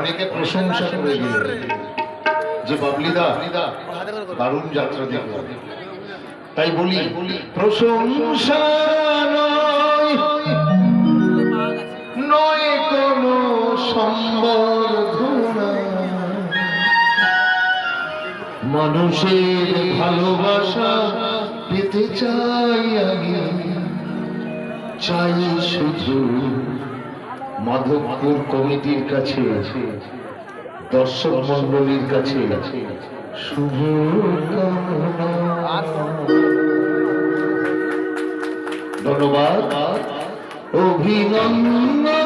অনেকে প্রশংসা করে দিলেন যে বাবলিদা দারুণ যাত্রা দেখল। তাই বলি প্রশংসা নয় কোনো সম্বর্ধনা, মানুষের ভালোবাসা পেতে চাই আমি, চাই শুধু মাধবপুর কমিটির কাছে, দর্শক মন্ডলীর কাছে শুভ ধন্যবাদ, অভিনন্দন।